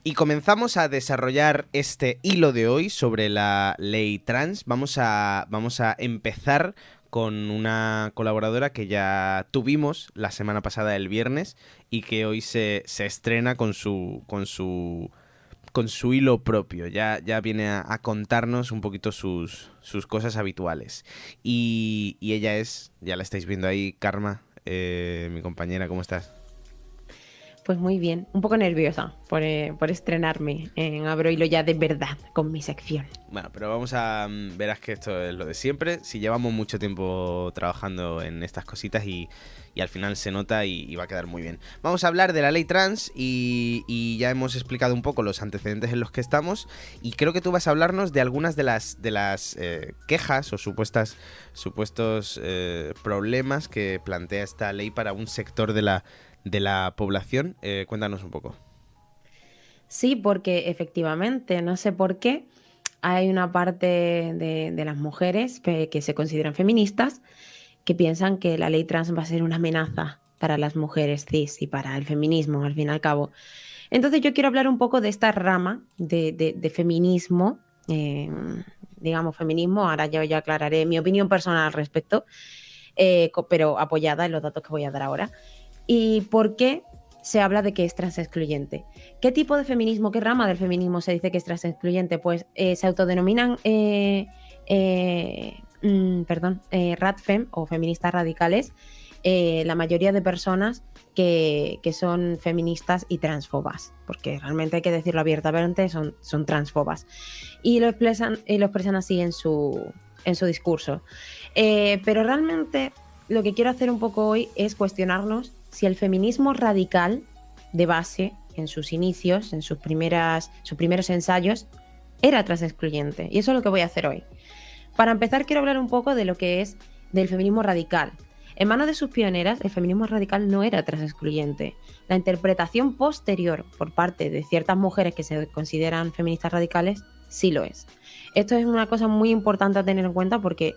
Y comenzamos a desarrollar este hilo de hoy sobre la ley trans. Vamos a empezar con una colaboradora que ya tuvimos la semana pasada, el viernes, y que hoy se estrena con su hilo propio. Ya viene a contarnos un poquito sus cosas habituales. Y ella es, ya la estáis viendo ahí, Karma, mi compañera. ¿Cómo estás? Pues muy bien, un poco nerviosa por estrenarme en Abro Hilo ya de verdad con mi sección. Bueno, pero vamos a... verás que esto es lo de siempre. Si llevamos mucho tiempo trabajando en estas cositas y al final se nota y va a quedar muy bien. Vamos a hablar de la ley trans y ya hemos explicado un poco los antecedentes en los que estamos, y creo que tú vas a hablarnos de algunas de las quejas o supuestos problemas que plantea esta ley para un sector de la población. Cuéntanos un poco. Sí, porque efectivamente, no sé por qué, hay una parte de las mujeres que se consideran feministas que piensan que la ley trans va a ser una amenaza para las mujeres cis y para el feminismo, al fin y al cabo. Entonces yo quiero hablar un poco de esta rama de feminismo, digamos feminismo, ahora yo ya aclararé mi opinión personal al respecto, pero apoyada en los datos que voy a dar ahora. ¿Y por qué se habla de que es transexcluyente? ¿Qué tipo de feminismo, qué rama del feminismo se dice que es transexcluyente? Pues se autodenominan radfem o feministas radicales, la mayoría de personas que son feministas y transfobas, porque realmente hay que decirlo abiertamente, son transfobas. Y lo expresan así en su discurso. Pero realmente lo que quiero hacer un poco hoy es cuestionarnos si el feminismo radical de base, en sus inicios, en sus primeros ensayos, era transexcluyente. Y eso es lo que voy a hacer hoy. Para empezar, quiero hablar un poco de lo que es del feminismo radical. En manos de sus pioneras, el feminismo radical no era transexcluyente. La interpretación posterior por parte de ciertas mujeres que se consideran feministas radicales sí lo es. Esto es una cosa muy importante a tener en cuenta porque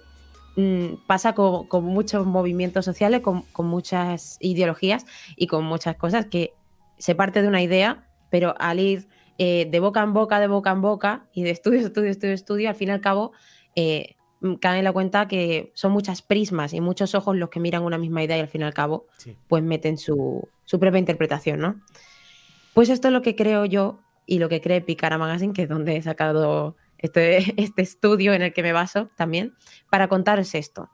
pasa con muchos movimientos sociales, con muchas ideologías y con muchas cosas que se parte de una idea, pero al ir de boca en boca y de estudio, al fin y al cabo cae en la cuenta que son muchas prismas y muchos ojos los que miran una misma idea y al fin y al cabo Sí. pues meten su propia interpretación, ¿no? Pues esto es lo que creo yo y lo que cree Picara Magazine, que es donde he sacado este estudio en el que me baso también, para contaros esto.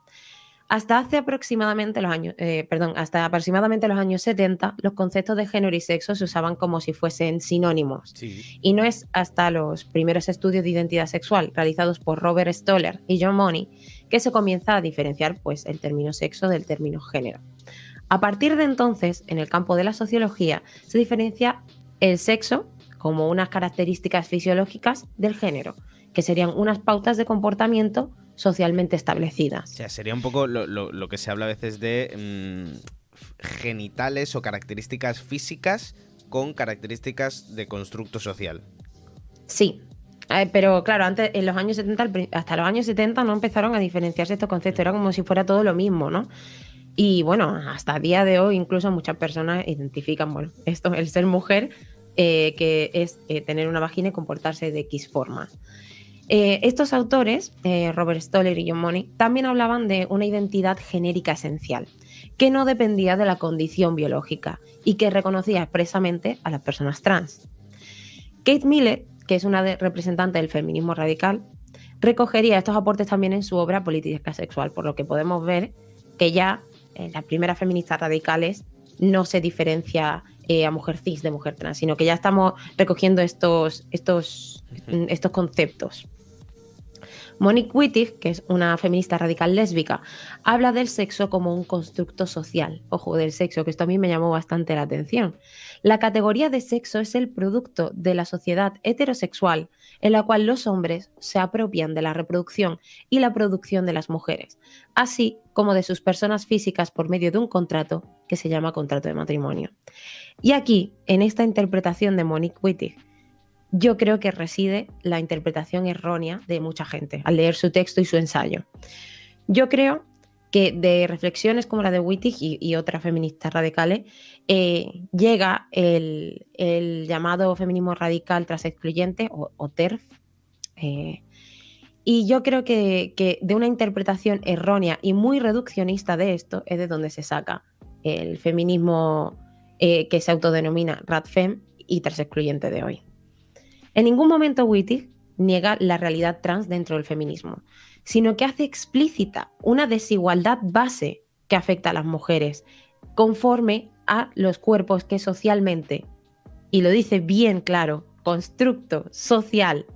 Hasta aproximadamente los años 70, los conceptos de género y sexo se usaban como si fuesen sinónimos. Sí. Y no es hasta los primeros estudios de identidad sexual realizados por Robert Stoller y John Money que se comienza a diferenciar pues, el término sexo del término género. A partir de entonces, en el campo de la sociología, se diferencia el sexo como unas características fisiológicas del género, que serían unas pautas de comportamiento socialmente establecidas. O sea, sería un poco lo que se habla a veces de genitales o características físicas con características de constructo social. Sí, pero claro, antes, en los años 70, hasta los años 70 no empezaron a diferenciarse estos conceptos, era como si fuera todo lo mismo, ¿no? Y bueno, hasta el día de hoy incluso muchas personas identifican, bueno, esto, el ser mujer, que es tener una vagina y comportarse de X forma. Estos autores, Robert Stoller y John Money, también hablaban de una identidad genérica esencial, que no dependía de la condición biológica y que reconocía expresamente a las personas trans. Kate Miller, que es una representante del feminismo radical, recogería estos aportes también en su obra Política Sexual, por lo que podemos ver que ya las primeras feministas radicales no se diferencia a mujer cis de mujer trans, sino que ya estamos recogiendo estos conceptos. Monique Wittig, que es una feminista radical lésbica, habla del sexo como un constructo social. Ojo, del sexo, que esto a mí me llamó bastante la atención. La categoría de sexo es el producto de la sociedad heterosexual en la cual los hombres se apropian de la reproducción y la producción de las mujeres, así como de sus personas físicas por medio de un contrato que se llama contrato de matrimonio. Y aquí, en esta interpretación de Monique Wittig, yo creo que reside la interpretación errónea de mucha gente al leer su texto y su ensayo. Yo creo que de reflexiones como la de Wittig y otras feministas radicales, llega el llamado feminismo radical transexcluyente o TERF. Y yo creo que de una interpretación errónea y muy reduccionista de esto es de donde se saca el feminismo que se autodenomina radfem y transexcluyente de hoy. En ningún momento Wittig niega la realidad trans dentro del feminismo, sino que hace explícita una desigualdad base que afecta a las mujeres conforme a los cuerpos que socialmente, y lo dice bien claro, constructo social,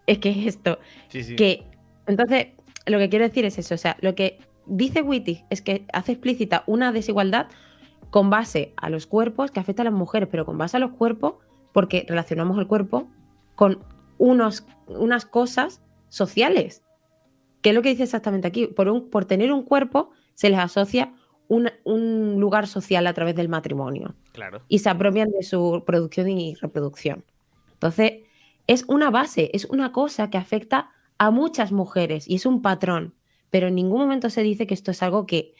es que es esto, Sí. que entonces lo que quiero decir es eso, o sea, lo que dice Wittig es que hace explícita una desigualdad con base a los cuerpos que afecta a las mujeres, pero con base a los cuerpos porque relacionamos el cuerpo con unas cosas sociales. ¿Qué es lo que dice exactamente aquí? Por tener un cuerpo se les asocia un lugar social a través del matrimonio. Claro. Y se apropian de su producción y reproducción. Entonces, es una base, es una cosa que afecta a muchas mujeres y es un patrón. Pero en ningún momento se dice que esto es algo que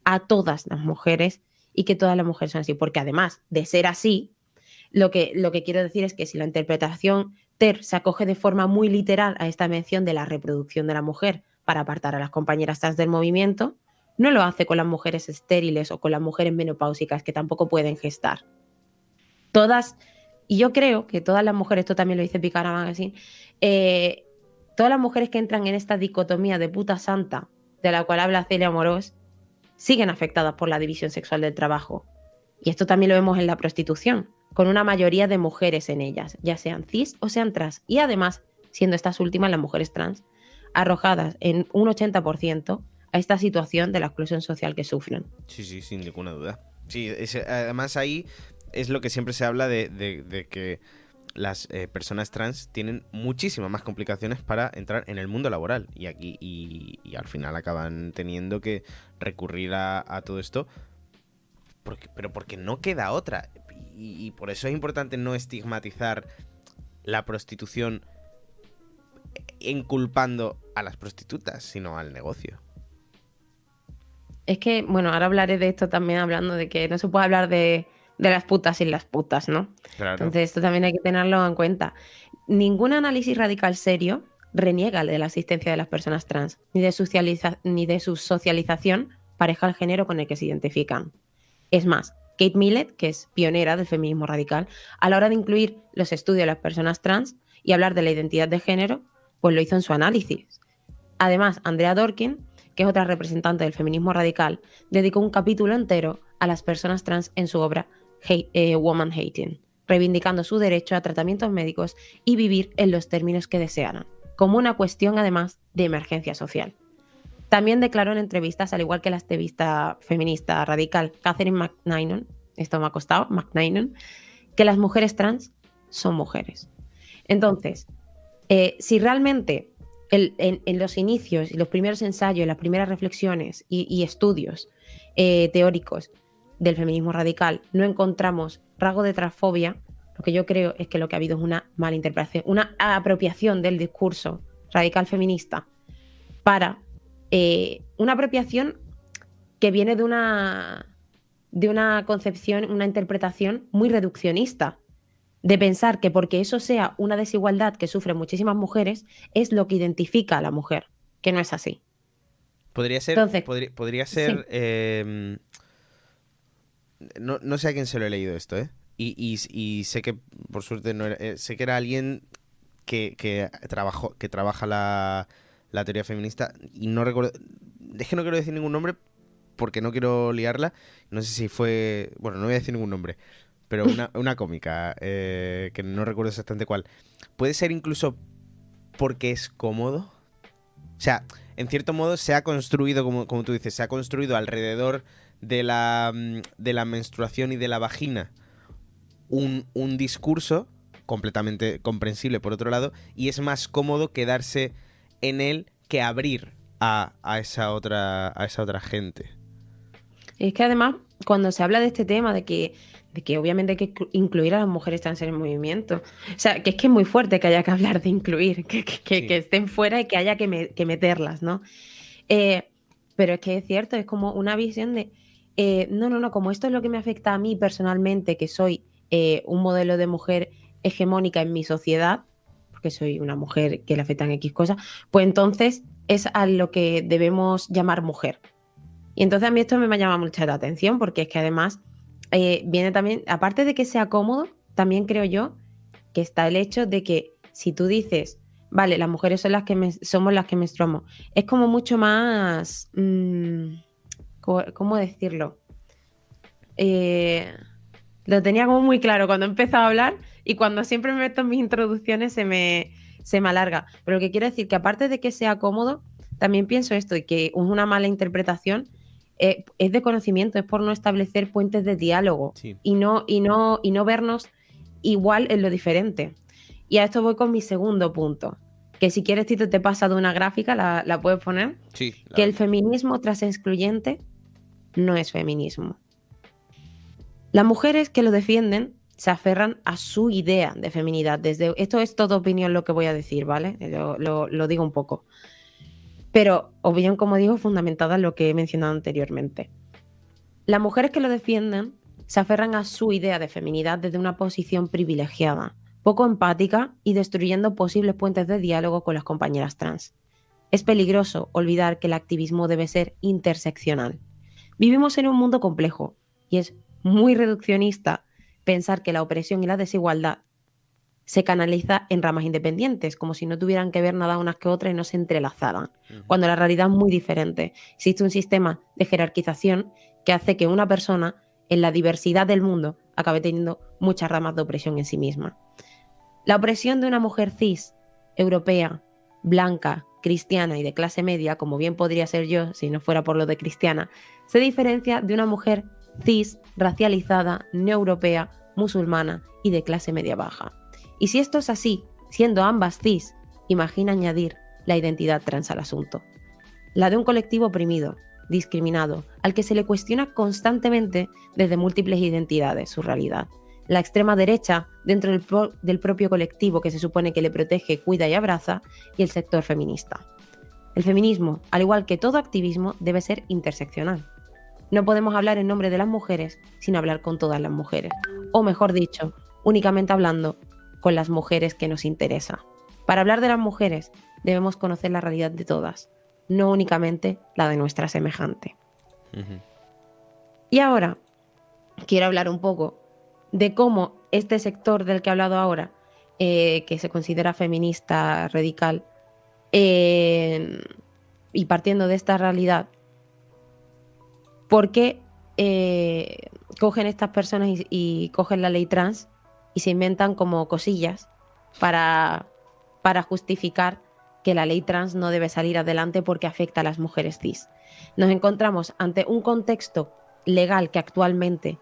a todas las mujeres y que todas las mujeres son así. Porque además de ser así, lo que quiero decir es que si la interpretación TER se acoge de forma muy literal a esta mención de la reproducción de la mujer para apartar a las compañeras trans del movimiento, no lo hace con las mujeres estériles o con las mujeres menopáusicas que tampoco pueden gestar. Todas, y yo creo que todas las mujeres, esto también lo dice Picara Magazine, todas las mujeres que entran en esta dicotomía de puta santa, de la cual habla Celia Morós, siguen afectadas por la división sexual del trabajo. Y esto también lo vemos en la prostitución, con una mayoría de mujeres en ellas, ya sean cis o sean trans. Y además, siendo estas últimas, las mujeres trans, arrojadas en un 80% a esta situación de la exclusión social que sufren. Sí, sin ninguna duda. Sí, además ahí es lo que siempre se habla de que las personas trans tienen muchísimas más complicaciones para entrar en el mundo laboral. Y aquí y al final acaban teniendo que recurrir a todo esto. Pero porque no queda otra. Y por eso es importante no estigmatizar la prostitución inculpando a las prostitutas, sino al negocio. Es que, bueno, ahora hablaré de esto también hablando de que no se puede hablar de las putas sin las putas, ¿no? Claro. Entonces esto también hay que tenerlo en cuenta. Ningún análisis radical serio reniega de la existencia de las personas trans, ni de su socialización pareja al género con el que se identifican. Es más, Kate Millett, que es pionera del feminismo radical, a la hora de incluir los estudios de las personas trans y hablar de la identidad de género, pues lo hizo en su análisis. Además, Andrea Dworkin, que es otra representante del feminismo radical, dedicó un capítulo entero a las personas trans en su obra Woman Hating, reivindicando su derecho a tratamientos médicos y vivir en los términos que desearan, como una cuestión además de emergencia social. También declaró en entrevistas, al igual que la activista feminista radical Catherine McNinon, esto me ha costado, McNinon, que las mujeres trans son mujeres. Entonces, si realmente en los inicios y los primeros ensayos, las primeras reflexiones y estudios teóricos del feminismo radical no encontramos rasgo de transfobia, lo que yo creo es que lo que ha habido es una malinterpretación, una apropiación del discurso radical feminista para una apropiación que viene de una concepción, una interpretación muy reduccionista, de pensar que porque eso sea una desigualdad que sufren muchísimas mujeres es lo que identifica a la mujer, que no es así. Podría ser, Entonces, podría ser sí. No sé a quién se lo he leído esto, ¿eh? Y sé que, por suerte, no era, sé que era alguien que trabaja la teoría feminista y no recuerdo... Es que no quiero decir ningún nombre porque no quiero liarla. No sé si fue... Bueno, no voy a decir ningún nombre, pero una cómica, que no recuerdo exactamente cuál. Puede ser incluso porque es cómodo. O sea, en cierto modo se ha construido, como tú dices, se ha construido alrededor de la menstruación y de la vagina un discurso completamente comprensible por otro lado, y es más cómodo quedarse en él que abrir a esa otra gente. Es que además, cuando se habla de este tema, de que obviamente hay que incluir a las mujeres trans en el movimiento, o sea, que es muy fuerte que haya que hablar de incluir, que estén fuera y que haya que meterlas, ¿no? Pero es que es cierto, es como una visión de, no, como esto es lo que me afecta a mí personalmente, que soy un modelo de mujer hegemónica en mi sociedad, porque soy una mujer que le afectan X cosas, pues entonces es a lo que debemos llamar mujer. Y entonces a mí esto me llama mucha la atención, porque es que además viene también, aparte de que sea cómodo, también creo yo que está el hecho de que si tú dices, vale, las mujeres son las que somos las que menstruamos, es como mucho más, ¿cómo decirlo? Lo tenía como muy claro cuando empezaba a hablar y cuando siempre me meto en mis introducciones se me alarga. Pero lo que quiero decir que aparte de que sea cómodo, también pienso esto y que una mala interpretación es de conocimiento, es por no establecer puentes de diálogo Sí. y no vernos igual en lo diferente. Y a esto voy con mi segundo punto, que si quieres, Tito, te pasa de una gráfica, la puedes poner, Sí, que el feminismo tras excluyente no es feminismo. Las mujeres que lo defienden se aferran a su idea de feminidad. Esto es toda opinión lo que voy a decir, ¿vale? Lo digo un poco. Pero opinión, como digo, fundamentada en lo que he mencionado anteriormente. Las mujeres que lo defienden se aferran a su idea de feminidad desde una posición privilegiada, poco empática y destruyendo posibles puentes de diálogo con las compañeras trans. Es peligroso olvidar que el activismo debe ser interseccional. Vivimos en un mundo complejo y es muy reduccionista pensar que la opresión y la desigualdad se canaliza en ramas independientes, como si no tuvieran que ver nada unas que otras y no se entrelazaran, cuando la realidad es muy diferente. Existe un sistema de jerarquización que hace que una persona, en la diversidad del mundo, acabe teniendo muchas ramas de opresión en sí misma. La opresión de una mujer cis, europea, blanca, cristiana y de clase media, como bien podría ser yo si no fuera por lo de cristiana, se diferencia de una mujer cis, racializada, no europea, musulmana y de clase media baja. Y si esto es así, siendo ambas cis, imagina añadir la identidad trans al asunto. La de un colectivo oprimido, discriminado, al que se le cuestiona constantemente desde múltiples identidades su realidad. La extrema derecha dentro del propio colectivo que se supone que le protege, cuida y abraza, y el sector feminista. El feminismo, al igual que todo activismo, debe ser interseccional. No podemos hablar en nombre de las mujeres sin hablar con todas las mujeres, o mejor dicho, únicamente hablando con las mujeres que nos interesa. Para hablar de las mujeres debemos conocer la realidad de todas, no únicamente la de nuestra semejante. Y ahora quiero hablar un poco de cómo este sector del que he hablado ahora, que se considera feminista radical, y partiendo de esta realidad, ¿por qué cogen estas personas y cogen la ley trans y se inventan como cosillas para justificar que la ley trans no debe salir adelante porque afecta a las mujeres cis? Nos encontramos ante un contexto legal que actualmente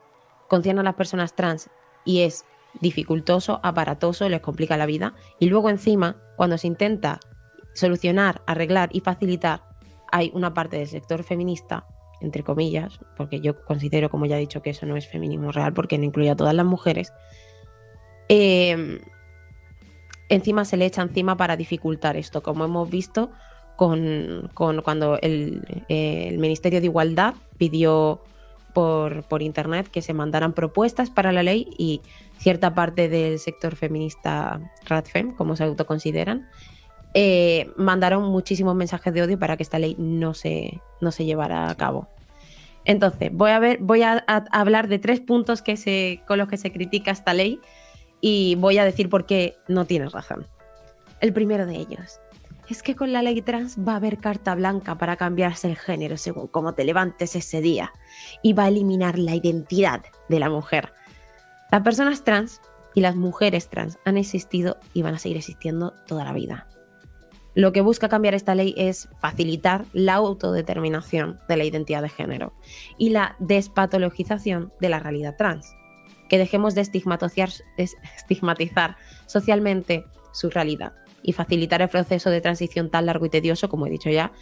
concierne a las personas trans y es dificultoso, aparatoso, les complica la vida, y luego encima, cuando se intenta solucionar, arreglar y facilitar, hay una parte del sector feminista, entre comillas, porque yo considero, como ya he dicho, que eso no es feminismo real porque no incluye a todas las mujeres, encima se le echa encima para dificultar esto, como hemos visto con cuando el Ministerio de Igualdad pidió por internet que se mandaran propuestas para la ley, y cierta parte del sector feminista RADFEM, como se autoconsideran, mandaron muchísimos mensajes de odio para que esta ley no se llevara a cabo. Entonces, voy a hablar de 3 puntos con los que se critica esta ley y voy a decir por qué no tienes razón. El primero de ellos es que con la ley trans va a haber carta blanca para cambiarse el género según cómo te levantes ese día, y va a eliminar la identidad de la mujer. Las personas trans y las mujeres trans han existido y van a seguir existiendo toda la vida. Lo que busca cambiar esta ley es facilitar la autodeterminación de la identidad de género y la despatologización de la realidad trans. Que dejemos de estigmatizar socialmente su realidad y facilitar el proceso de transición tan largo y tedioso, como he dicho ya,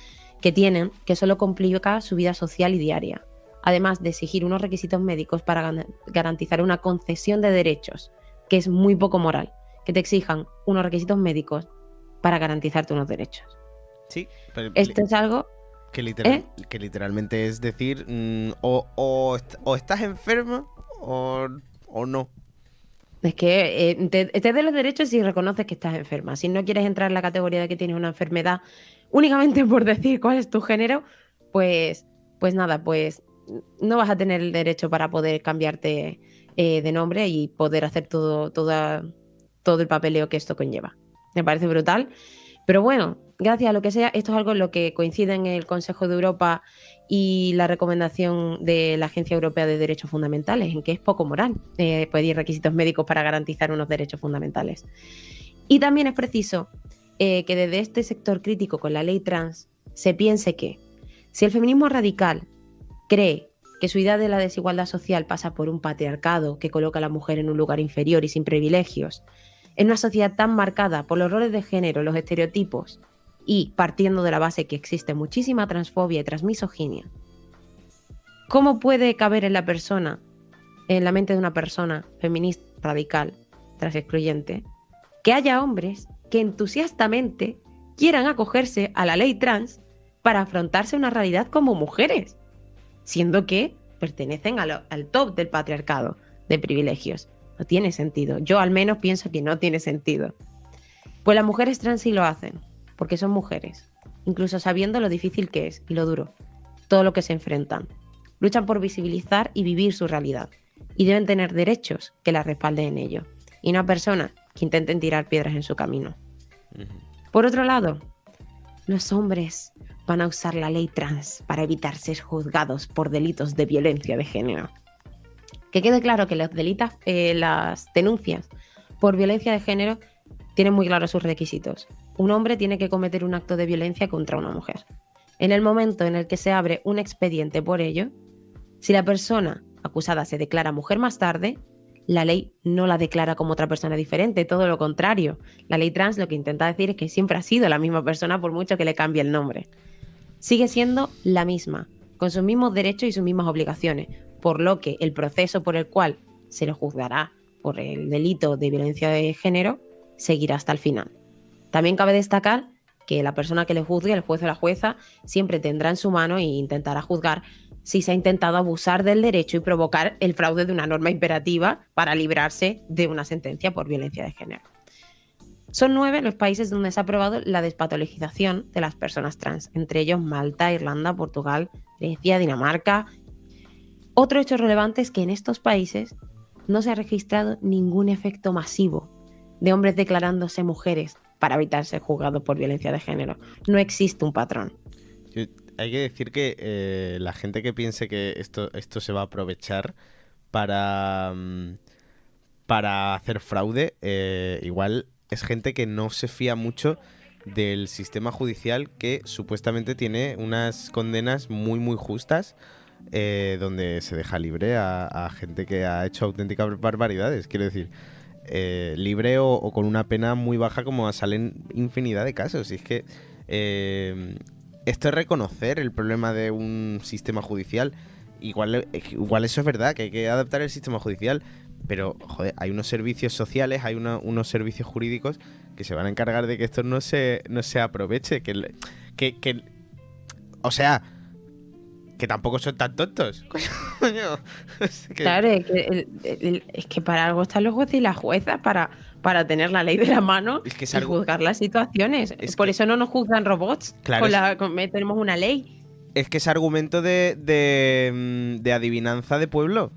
que tienen, que solo complica su vida social y diaria. Además de exigir unos requisitos médicos para garantizar una concesión de derechos, que es muy poco moral, que te exijan unos requisitos médicos para garantizarte unos derechos. Sí, pero esto es algo Que literalmente es decir, o estás enfermo o no. Es que te de los derechos si reconoces que estás enferma. Si no quieres entrar en la categoría de que tienes una enfermedad únicamente por decir cuál es tu género, pues nada, pues no vas a tener el derecho para poder cambiarte de nombre y poder hacer todo el papeleo que esto conlleva. Me parece brutal. Pero bueno, gracias a lo que sea, esto es algo en lo que coinciden el Consejo de Europa y la recomendación de la Agencia Europea de Derechos Fundamentales, en que es poco moral pedir requisitos médicos para garantizar unos derechos fundamentales. Y también es preciso que desde este sector crítico con la ley trans se piense que si el feminismo radical cree que su idea de la desigualdad social pasa por un patriarcado que coloca a la mujer en un lugar inferior y sin privilegios, en una sociedad tan marcada por los roles de género, los estereotipos y partiendo de la base que existe muchísima transfobia y transmisoginia, ¿cómo puede caber en la mente de una persona feminista radical, transexcluyente, que haya hombres que entusiastamente quieran acogerse a la ley trans para afrontarse una realidad como mujeres, siendo que pertenecen al top del patriarcado de privilegios? No tiene sentido. Yo al menos pienso que no tiene sentido. Pues las mujeres trans sí lo hacen, porque son mujeres, incluso sabiendo lo difícil que es y lo duro, todo lo que se enfrentan. Luchan por visibilizar y vivir su realidad, y deben tener derechos que las respalden en ello, y no a personas que intenten tirar piedras en su camino. Por otro lado, los hombres van a usar la ley trans para evitar ser juzgados por delitos de violencia de género. Que quede claro que las denuncias por violencia de género tienen muy claros sus requisitos. Un hombre tiene que cometer un acto de violencia contra una mujer. En el momento en el que se abre un expediente por ello, si la persona acusada se declara mujer más tarde, la ley no la declara como otra persona diferente, todo lo contrario. La ley trans lo que intenta decir es que siempre ha sido la misma persona por mucho que le cambie el nombre. Sigue siendo la misma, con sus mismos derechos y sus mismas obligaciones, por lo que el proceso por el cual se le juzgará por el delito de violencia de género seguirá hasta el final. También cabe destacar que la persona que le juzgue, el juez o la jueza, siempre tendrá en su mano e intentará juzgar si se ha intentado abusar del derecho y provocar el fraude de una norma imperativa para librarse de una sentencia por violencia de género. Son 9 los países donde se ha aprobado la despatologización de las personas trans, entre ellos Malta, Irlanda, Portugal, Grecia, Dinamarca. Otro hecho relevante es que en estos países no se ha registrado ningún efecto masivo de hombres declarándose mujeres para evitar ser juzgados por violencia de género. No existe un patrón. Hay que decir que la gente que piense que esto se va a aprovechar para hacer fraude, igual es gente que no se fía mucho del sistema judicial, que supuestamente tiene unas condenas muy muy justas, donde se deja libre a gente que ha hecho auténticas barbaridades. Quiero decir, libre o con una pena muy baja, como salen infinidad de casos. Y es que esto es reconocer el problema de un sistema judicial. Igual eso es verdad, que hay que adaptar el sistema judicial, pero joder, hay unos servicios sociales, hay unos servicios jurídicos que se van a encargar de que esto no se aproveche, o sea, que tampoco son tan tontos. Coño. Claro, es que para algo están los jueces y las juezas, para tener la ley de la mano y juzgar las situaciones. Por eso no nos juzgan robots. Claro, tenemos una ley. Es que es argumento de adivinanza de pueblo.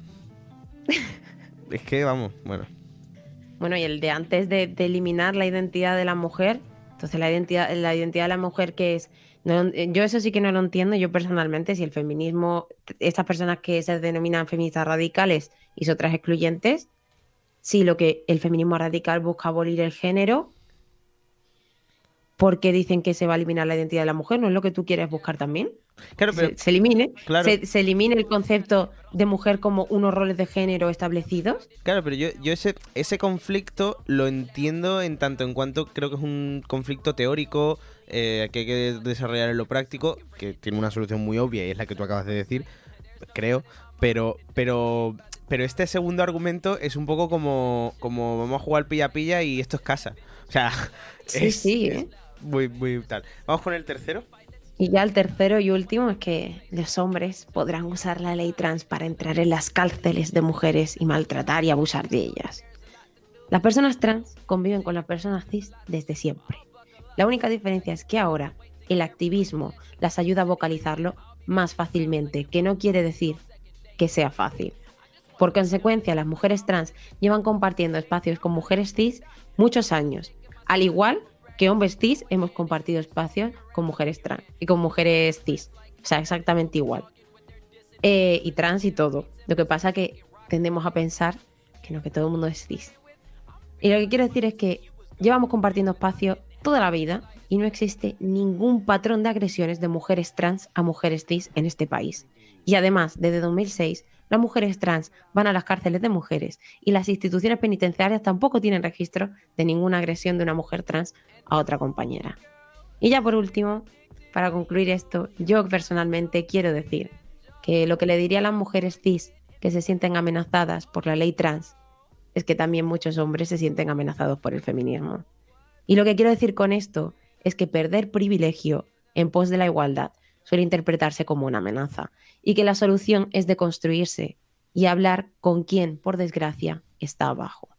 Es que, vamos, bueno. Bueno, y el de antes de eliminar la identidad de la mujer. Entonces, la identidad de la mujer, que es... No, yo eso sí que no lo entiendo, yo personalmente, si el feminismo, estas personas que se denominan feministas radicales y son otras excluyentes, si lo que el feminismo radical busca abolir el género, ¿por qué dicen que se va a eliminar la identidad de la mujer? ¿No es lo que tú quieres buscar también? Claro, pero se elimine. Claro. Se elimine el concepto de mujer como unos roles de género establecidos. Claro, pero yo ese conflicto lo entiendo en tanto en cuanto creo que es un conflicto teórico, que hay que desarrollar en lo práctico, que tiene una solución muy obvia y es la que tú acabas de decir, creo, pero este segundo argumento es un poco como vamos a jugar pilla-pilla y esto es casa. O sea, sí, es muy, muy tal. Vamos con el tercero. Y ya el tercero y último es que los hombres podrán usar la ley trans para entrar en las cárceles de mujeres y maltratar y abusar de ellas. Las personas trans conviven con las personas cis desde siempre. La única diferencia es que ahora el activismo las ayuda a vocalizarlo más fácilmente, que no quiere decir que sea fácil. Por consecuencia, las mujeres trans llevan compartiendo espacios con mujeres cis muchos años, al igual que hombres cis hemos compartido espacios con mujeres trans y con mujeres cis, o sea, exactamente igual. Y trans y todo. Lo que pasa que tendemos a pensar que no, que todo el mundo es cis. Y lo que quiero decir es que llevamos compartiendo espacio toda la vida y no existe ningún patrón de agresiones de mujeres trans a mujeres cis en este país. Y además, desde 2006, las mujeres trans van a las cárceles de mujeres y las instituciones penitenciarias tampoco tienen registro de ninguna agresión de una mujer trans a otra compañera. Y ya por último, para concluir esto, yo personalmente quiero decir que lo que le diría a las mujeres cis que se sienten amenazadas por la ley trans es que también muchos hombres se sienten amenazados por el feminismo. Y lo que quiero decir con esto es que perder privilegio en pos de la igualdad suele interpretarse como una amenaza y que la solución es deconstruirse y hablar con quien, por desgracia, está abajo.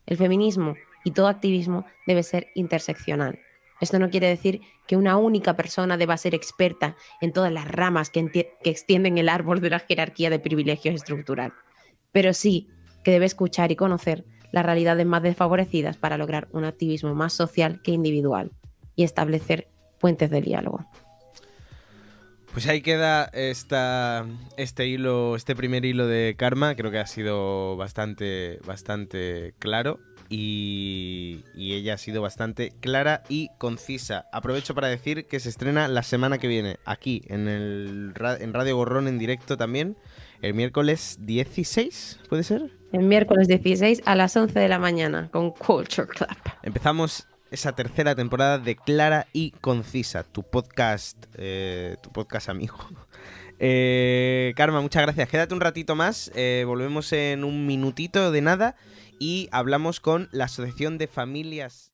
El feminismo y todo activismo debe ser interseccional. Esto no quiere decir que una única persona deba ser experta en todas las ramas que extienden el árbol de la jerarquía de privilegios estructural, pero sí que debe escuchar y conocer las realidades más desfavorecidas para lograr un activismo más social que individual y establecer puentes de diálogo. Pues ahí queda este primer hilo de Karma. Creo que ha sido bastante claro y ella ha sido bastante clara y concisa. Aprovecho para decir que se estrena la semana que viene aquí en Radio Gorrón en directo también, el miércoles 16, ¿puede ser? El miércoles 16 a las 11 de la mañana con Culture Club. Empezamos esa tercera temporada de Clara y Concisa, tu podcast amigo. Karma, muchas gracias. Quédate un ratito más, volvemos en un minutito de nada y hablamos con la Asociación de Familias